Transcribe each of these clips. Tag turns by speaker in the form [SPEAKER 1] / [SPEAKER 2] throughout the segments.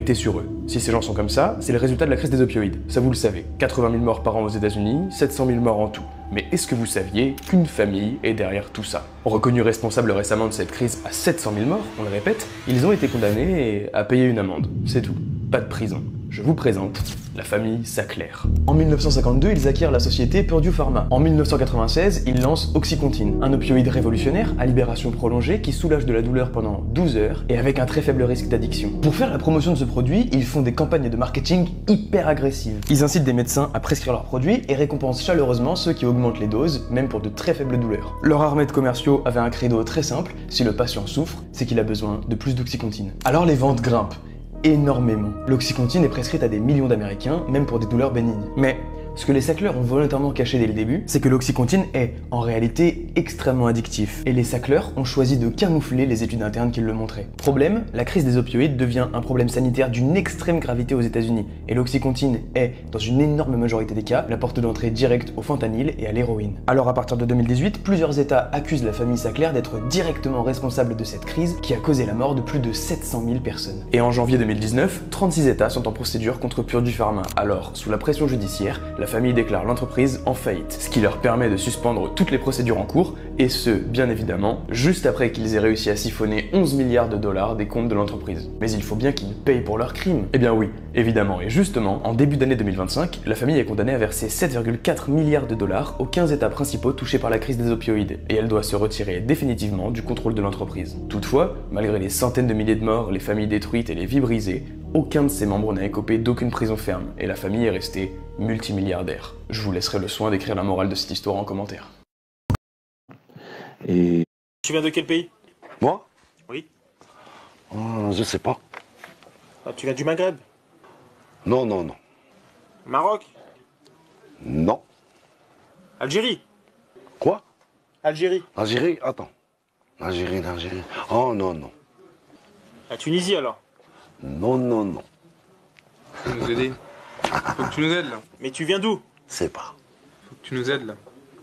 [SPEAKER 1] T'es sur eux. Si ces gens sont comme ça, c'est le résultat de la crise des opioïdes. Ça vous le savez. 80 000 morts par an aux États-Unis, 700 000 morts en tout. Mais est-ce que vous saviez qu'une famille est derrière tout ça? Reconnus responsables récemment de cette crise à 700 000 morts, on le répète, ils ont été condamnés à payer une amende. C'est tout. Pas de prison. Je vous présente la famille Sackler. En 1952, ils acquièrent la société Purdue Pharma. En 1996, ils lancent Oxycontin, un opioïde révolutionnaire à libération prolongée qui soulage de la douleur pendant 12 heures et avec un très faible risque d'addiction. Pour faire la promotion de ce produit, ils font des campagnes de marketing hyper agressives. Ils incitent des médecins à prescrire leurs produits et récompensent chaleureusement ceux qui augmentent les doses, même pour de très faibles douleurs. Leur armée de commerciaux avait un credo très simple: si le patient souffre, c'est qu'il a besoin de plus d'Oxycontin. Alors les ventes grimpent énormément. L'Oxycontin est prescrite à des millions d'Américains, même pour des douleurs bénignes. Mais ce que les Sackler ont volontairement caché dès le début, c'est que l'Oxycontin est, en réalité, extrêmement addictif. Et les Sackler ont choisi de camoufler les études internes qui le montraient. Problème, la crise des opioïdes devient un problème sanitaire d'une extrême gravité aux États-Unis. Et l'Oxycontin est, dans une énorme majorité des cas, la porte d'entrée directe au fentanyl et à l'héroïne. Alors à partir de 2018, plusieurs États accusent la famille Sackler d'être directement responsable de cette crise qui a causé la mort de plus de 700 000 personnes. Et en janvier 2019, 36 États sont en procédure contre Purdue Pharma. Alors, sous la pression judiciaire, la famille déclare l'entreprise en faillite, ce qui leur permet de suspendre toutes les procédures en cours, et ce, bien évidemment, juste après qu'ils aient réussi à siphonner 11 milliards de dollars des comptes de l'entreprise. Mais il faut bien qu'ils payent pour leurs crimes. Eh bien oui, évidemment, et justement, en début d'année 2025, la famille est condamnée à verser 7,4 milliards de dollars aux 15 États principaux touchés par la crise des opioïdes, et elle doit se retirer définitivement du contrôle de l'entreprise. Toutefois, malgré les centaines de milliers de morts, les familles détruites et les vies brisées, aucun de ses membres n'a écopé d'aucune prison ferme, et la famille est restée multimilliardaire. Je vous laisserai le soin d'écrire la morale de cette histoire en commentaire.
[SPEAKER 2] Et...
[SPEAKER 3] Tu viens de quel pays?
[SPEAKER 2] Moi?
[SPEAKER 3] Oui.
[SPEAKER 2] Je sais pas.
[SPEAKER 3] Ah, tu viens du Maghreb?
[SPEAKER 2] Non, non, non.
[SPEAKER 3] Maroc?
[SPEAKER 2] Non.
[SPEAKER 3] Algérie?
[SPEAKER 2] Quoi?
[SPEAKER 3] Algérie?
[SPEAKER 2] Algérie? Attends. Algérie. Oh non, non.
[SPEAKER 3] La Tunisie alors?
[SPEAKER 2] Non, non, non.
[SPEAKER 4] Faut nous aider. Faut que tu nous aides là.
[SPEAKER 3] Mais tu viens d'où?
[SPEAKER 2] C'est pas.
[SPEAKER 4] Faut que tu nous aides là.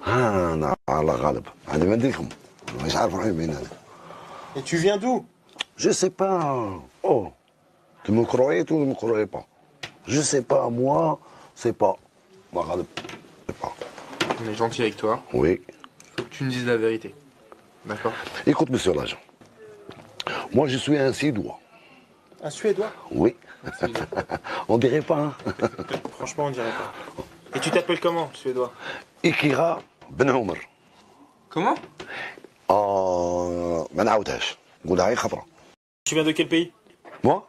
[SPEAKER 2] أنا على غالب أنا ما نديركم مش عارف نروح يمين أنا.
[SPEAKER 3] Et tu viens d'où?
[SPEAKER 2] Je sais pas. Oh. Tu me croyais, tu ne me croyais pas. Je sais pas, moi, c'est pas. Ma غالب, c'est pas.
[SPEAKER 4] On est gentil avec toi.
[SPEAKER 2] Oui.
[SPEAKER 4] Faut que tu nous dises la vérité. D'accord?
[SPEAKER 2] Écoute, monsieur l'agent. Moi, je suis un Suédois.
[SPEAKER 3] Un Suédois?
[SPEAKER 2] Oui. On dirait pas, hein.
[SPEAKER 3] Franchement, on dirait pas. Et tu t'appelles comment, Suédois?
[SPEAKER 2] إكرا بن عمر.
[SPEAKER 4] Comment?
[SPEAKER 2] ما نعاودهاش. نقولها غير خطرة.
[SPEAKER 3] Tu viens de quel pays?
[SPEAKER 2] Moi?